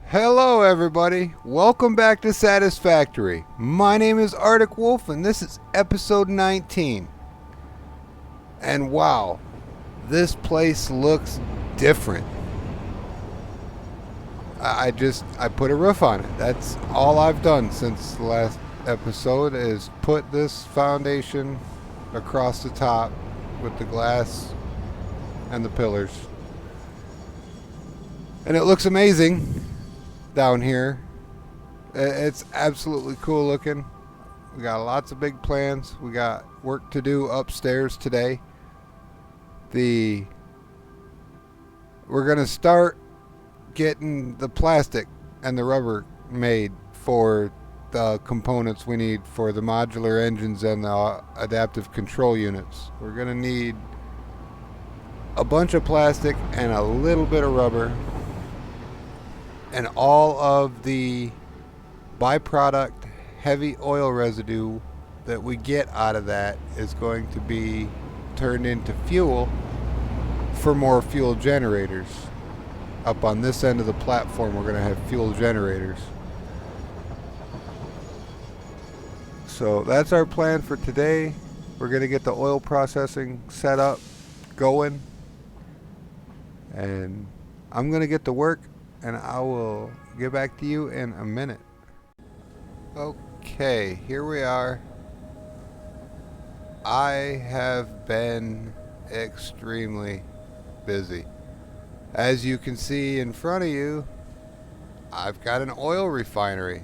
Hello everybody, welcome back to Satisfactory. My name is Arctic Wolf and this is episode 19. And wow, this place looks different. I put a roof on it. That's all I've done since the last episode is put this foundation across the top with the glass and the pillars. And it looks amazing down here. It's absolutely cool looking. We got lots of big plans. We got work to do upstairs today. We're gonna start getting the plastic and the rubber made for the components we need for the modular engines and the adaptive control units. We're gonna need a bunch of plastic and a little bit of rubber, and all of the byproduct heavy oil residue that we get out of that is going to be turned into fuel for more fuel generators. Up on this end of the platform we're going to have fuel generators. So that's our plan for today. We're going to get the oil processing set up, going, and I'm going to get to work and I will get back to you in a minute. Okay, here we are. I have been extremely busy. As you can see in front of you, I've got an oil refinery.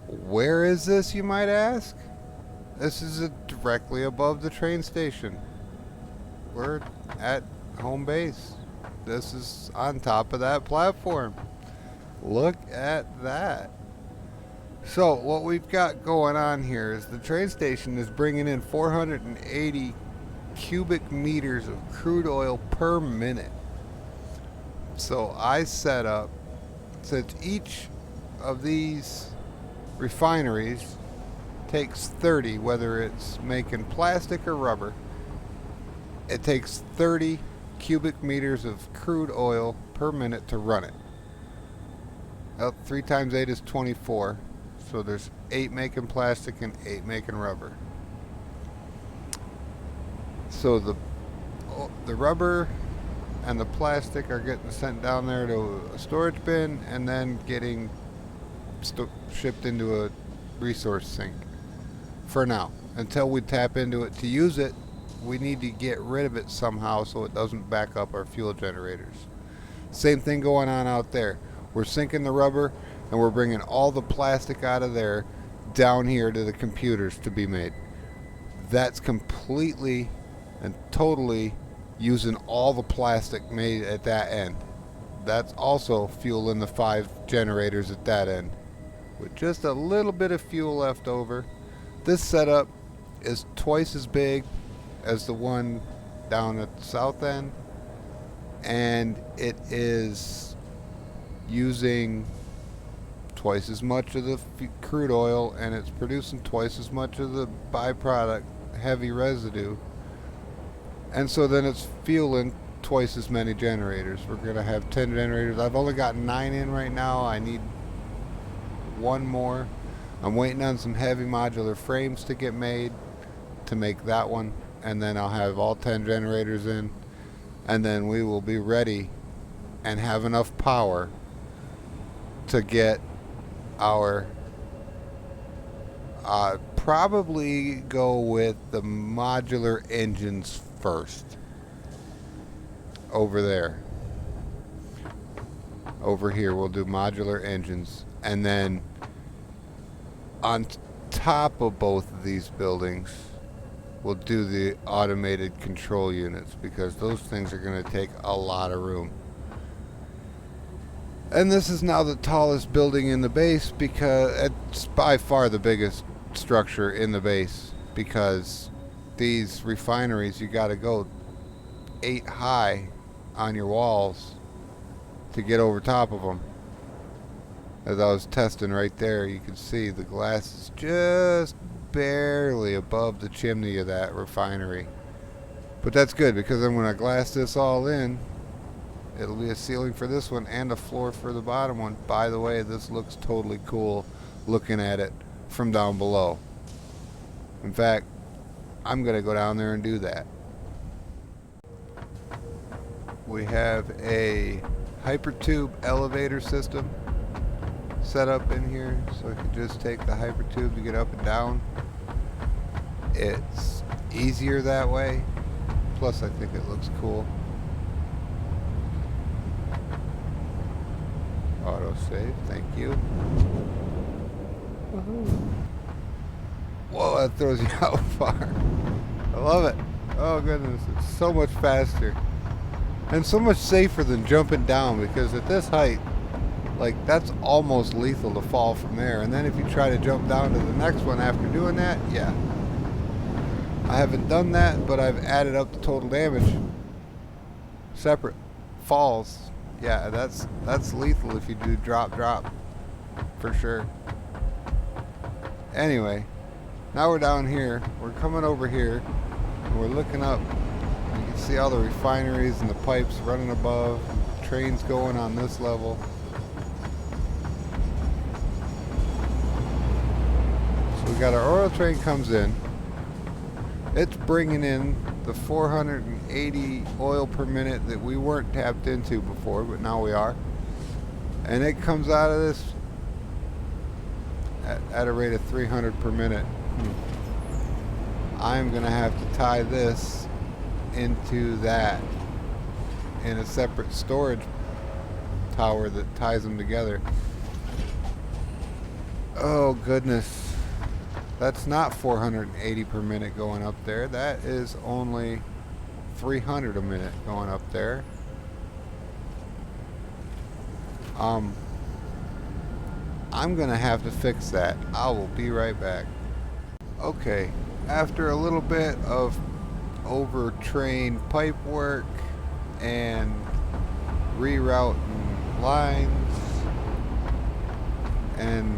Where is this, you might ask? This is directly above the train station. We're at home base. This is on top of that platform. Look at that. So what we've got going on here is the train station is bringing in 480 cubic meters of crude oil per minute. So I set up, since each of these refineries takes 30, whether it's making plastic or rubber, it takes 30 cubic meters of crude oil per minute to run it. Well, 3 times 8 is 24. So there's 8 making plastic and 8 making rubber. So the rubber and the plastic are getting sent down there to a storage bin and then getting shipped into a resource sink for now. Until we tap into it to use it, we need to get rid of it somehow so it doesn't back up our fuel generators. Same thing going on out there. We're sinking the rubber and we're bringing all the plastic out of there down here to the computers to be made. That's completely and totally using all the plastic made at that end. That's also fueling the 5 generators at that end with just a little bit of fuel left over. This setup is twice as big as the one down at the south end, and it is using twice as much of the crude oil, and it's producing twice as much of the byproduct heavy residue, and so then it's fueling twice as many generators. We're going to have 10 generators. I've only got 9 in right now. I need 1 more. I'm waiting on some heavy modular frames to get made to make that one, and then I'll have all 10 generators in, and then we will be ready and have enough power to get our probably go with the modular engines first. Over there, over here we'll do modular engines, and then on top of both of these buildings we'll do the automated control units, because those things are going to take a lot of room. And this is now the tallest building in the base, because it's by far the biggest structure in the base, because these refineries, you got to go 8 high on your walls to get over top of them. As I was testing right there, you can see the glass is just barely above the chimney of that refinery. But that's good, because then when I glass this all in, it'll be a ceiling for this one and a floor for the bottom one. By the way, this looks totally cool looking at it from down below. In fact, I'm going to go down there and do that. We have a hypertube elevator system set up in here, so I can just take the hypertube to get up and down. It's easier that way. Plus, I think it looks cool. Auto save, thank you. Whoa, that throws you out far. I love it. Oh goodness, it's so much faster. And so much safer than jumping down, because at this height, like, that's almost lethal to fall from there. And then if you try to jump down to the next one after doing that, yeah. I haven't done that, but I've added up the total damage. Separate falls. Yeah, that's lethal if you do drop, for sure. Anyway, now we're down here. We're coming over here, and we're looking up. You can see all the refineries and the pipes running above, and trains going on this level. So we got our oil train comes in. It's bringing in the 480 oil per minute that we weren't tapped into before, but now we are. And it comes out of this at a rate of 300 per minute. I'm going to have to tie this into that in a separate storage tower that ties them together. Oh goodness. That's not 480 per minute going up there. That is only 300 a minute going up there. I'm gonna have to fix that. I will be right back. Okay, after a little bit of overtrained pipe work and rerouting lines and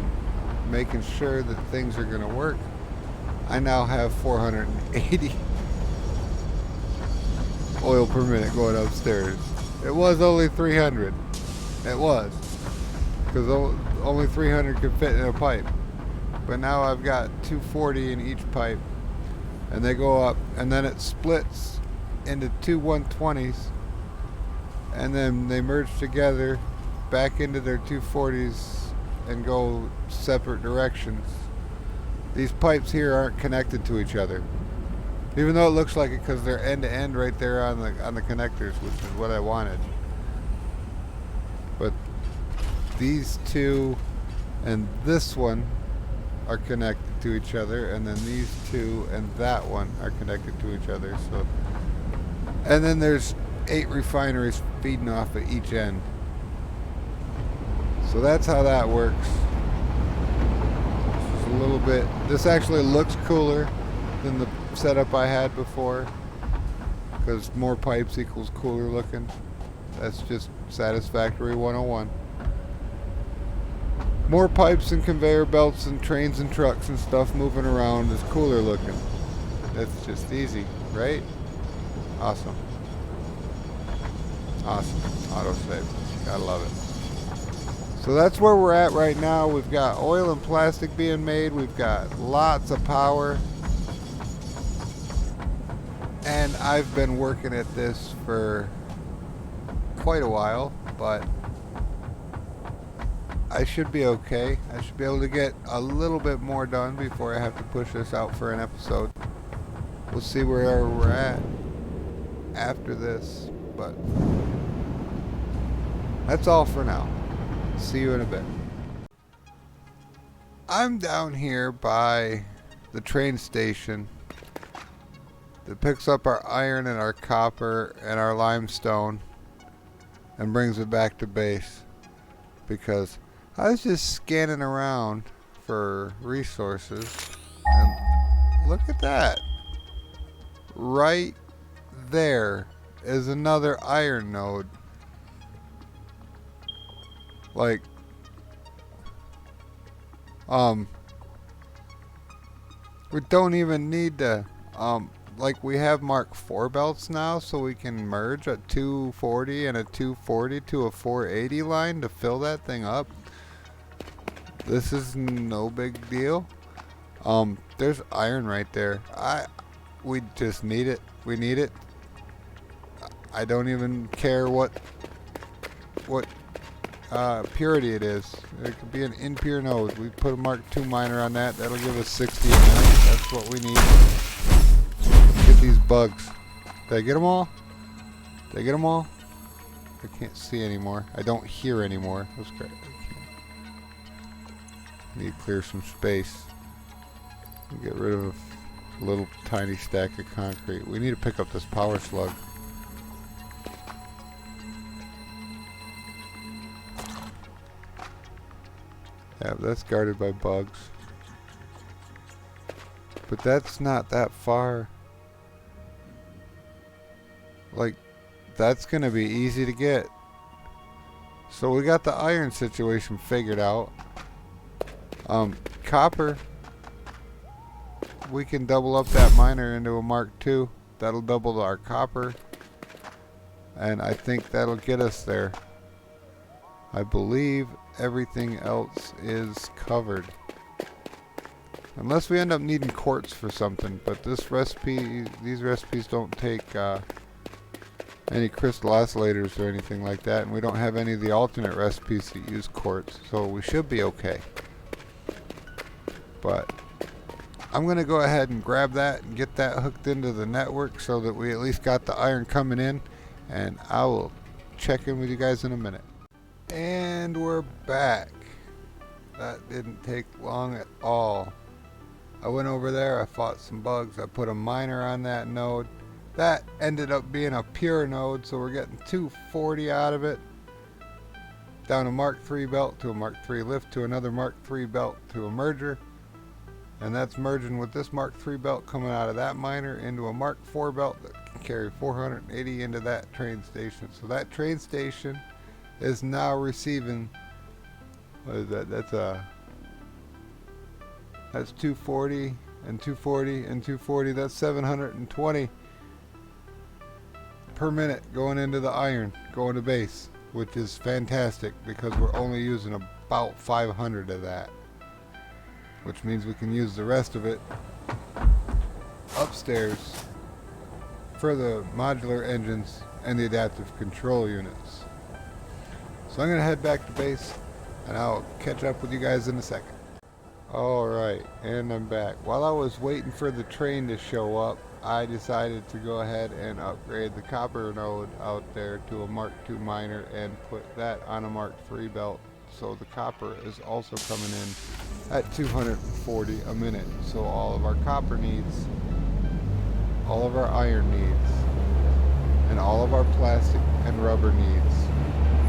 making sure that things are going to work, I now have 480 oil per minute going upstairs. It was only 300. It was, because only 300 could fit in a pipe. But now I've got 240 in each pipe, and they go up, and then it splits into two 120s, and then they merge together back into their 240s and go separate directions. These pipes here aren't connected to each other, even though it looks like it, because they're end to end right there on the connectors, which is what I wanted. But these two and this one are connected to each other, and then these two and that one are connected to each other. So, and then there's 8 refineries feeding off at each end. So that's how that works. Just a little bit. This actually looks cooler than the setup I had before, because more pipes equals cooler looking. That's just Satisfactory 101. More pipes and conveyor belts and trains and trucks and stuff moving around is cooler looking. That's just easy, right? Awesome. Awesome. Autosave. Gotta love it. So that's where we're at right now. We've got oil and plastic being made. We've got lots of power. And I've been working at this for quite a while, but I should be okay. I should be able to get a little bit more done before I have to push this out for an episode. We'll see where we're at after this, but that's all for now. See you in a bit. I'm down here by the train station that picks up our iron and our copper and our limestone and brings it back to base, because I was just scanning around for resources, and look at that. Right there is another iron node. Like, we don't even need to like we have Mark 4 belts now, so we can merge a 240 and a 240 to a 480 line to fill that thing up. This is no big deal. There's iron right there. We just need it. We need it. I don't even care what purity it is. It could be an impure node. We put a Mark II miner on that. That'll give us 60 a minute. That's what we need. Get these bugs. Did I get them all? Did I get them all? I can't see anymore. I don't hear anymore. That's great. Need to clear some space. Get rid of a little tiny stack of concrete. We need to pick up this power slug. Yeah, that's guarded by bugs. But that's not that far. Like, that's gonna be easy to get. So we got the iron situation figured out. Copper, we can double up that miner into a Mark II. That'll double our copper. And I think that'll get us there. I believe everything else is covered. Unless we end up needing quartz for something. But this recipe, these recipes don't take any crystal oscillators or anything like that. And we don't have any of the alternate recipes that use quartz. So we should be okay. But I'm going to go ahead and grab that and get that hooked into the network so that we at least got the iron coming in. And I will check in with you guys in a minute. And we're back. That didn't take long at all. I went over there, I fought some bugs, I put a miner on that node. That ended up being a pure node, so we're getting 240 out of it. Down a Mark III belt to a Mark III lift to another Mark III belt to a merger. And that's merging with this Mark III belt coming out of that miner into a Mark IV belt that can carry 480 into that train station. So that train station is now receiving, what is that? That's 240 and 240 and 240. That's 720 per minute going into the iron, going to base, which is fantastic because we're only using about 500 of that, which means we can use the rest of it upstairs for the modular engines and the adaptive control units. So I'm going to head back to base and I'll catch up with you guys in a second. Alright, and I'm back. While I was waiting for the train to show up, I decided to go ahead and upgrade the copper node out there to a Mark II miner and put that on a Mark III belt. So the copper is also coming in at 240 a minute. So all of our copper needs, all of our iron needs, and all of our plastic and rubber needs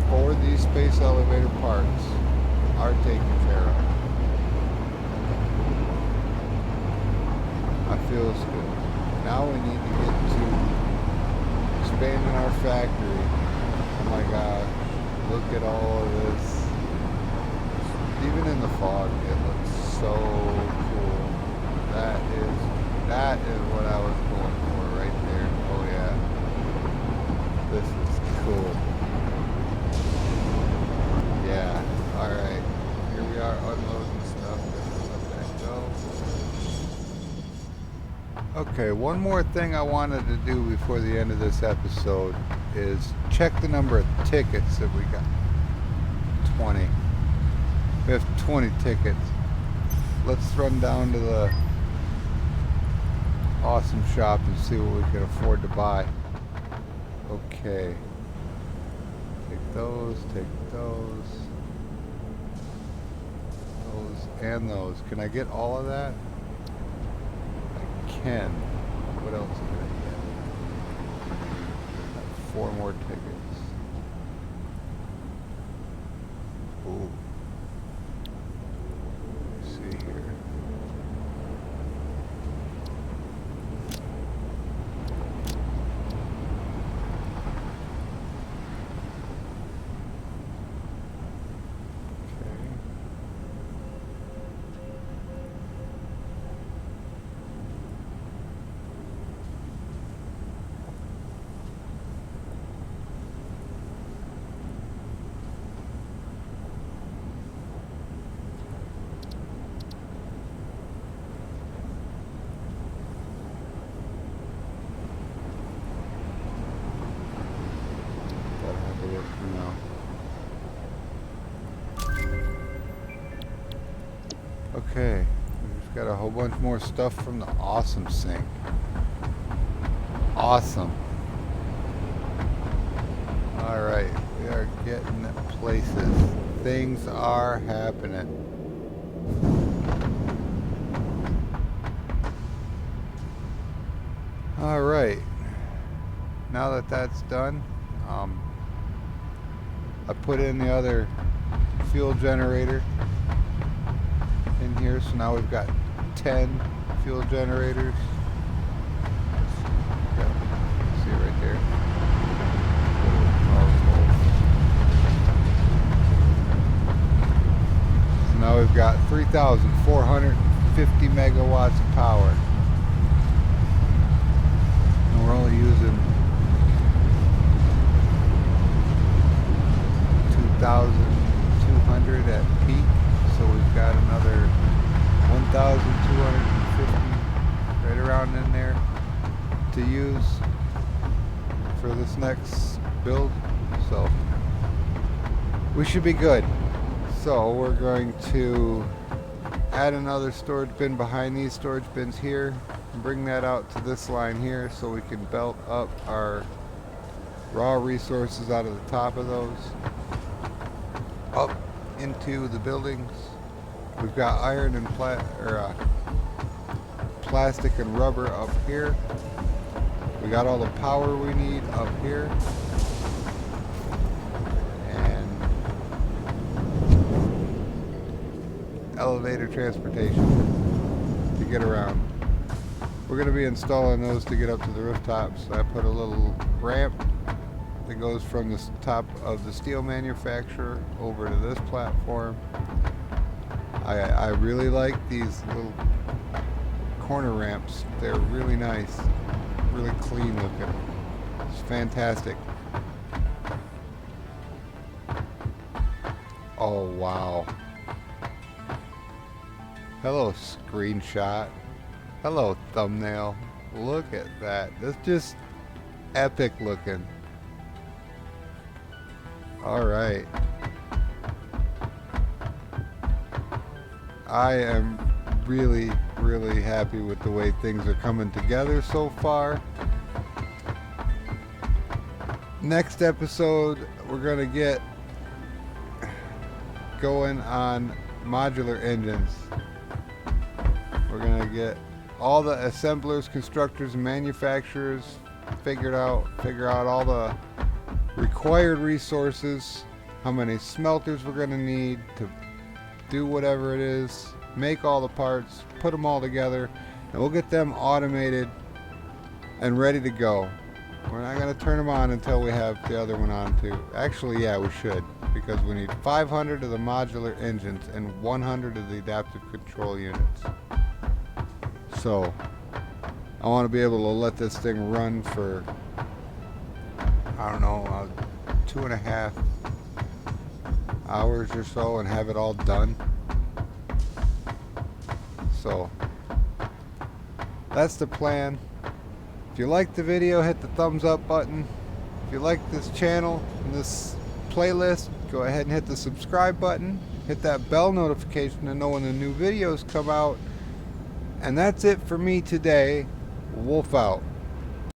for these space elevator parts are taken care of. That feels good. Now we need to get to expanding our factory. Oh my god, look at all of this. Even in the fog, it looks so cool. That is what I was going for right there. Oh yeah. This is cool. Yeah, alright. Here we are unloading stuff. Let that go. Okay, one more thing I wanted to do before the end of this episode is check the number of tickets that we got. 20. We have 20 tickets. Let's run down to the awesome shop and see what we can afford to buy. Okay. Take those, and those. Can I get all of that? I can. What else can I get? 4 more tickets. Ooh. Let's see here. it for now. Okay, we've got a whole bunch more stuff from the awesome sink. Awesome. Alright, we are getting places. Things are happening. Alright, now that that's done, I put in the other fuel generator in here, so now we've got 10 fuel generators. See it right there. So now we've got 3,450 megawatts of power. And we're only using 2,200 at peak, so we've got another 1,250 right around in there to use for this next build, so we should be good. So we're going to add another storage bin behind these storage bins here and bring that out to this line here so we can belt up our raw resources out of the top of those up into the buildings. We've got iron and plastic and rubber up here. We got all the power we need up here. And elevator transportation to get around. We're going to be installing those to get up to the rooftops. I put a little ramp that goes from the top of the steel manufacturer over to this platform. I really like these little corner ramps. They're really nice, really clean looking. It's fantastic. Oh wow. Hello screenshot. Hello thumbnail. Look at that. That's just epic looking. Alright. I am really, really happy with the way things are coming together so far. Next episode, we're going to get going on modular engines. We're going to get all the assemblers, constructors, and manufacturers figure out all the required resources, how many smelters we're going to need to do whatever it is, make all the parts, put them all together, and we'll get them automated and ready to go. We're not going to turn them on until we have the other one on too. Actually, yeah, we should, because we need 500 of the modular engines and 100 of the adaptive control units. So I want to be able to let this thing run for, I don't know, 2.5 hours or so and have it all done. So that's the plan. If you liked the video, hit the thumbs up button. If you like this channel and this playlist, go ahead and hit the subscribe button. Hit that bell notification to know when the new videos come out. And that's it for me today. Wolf out.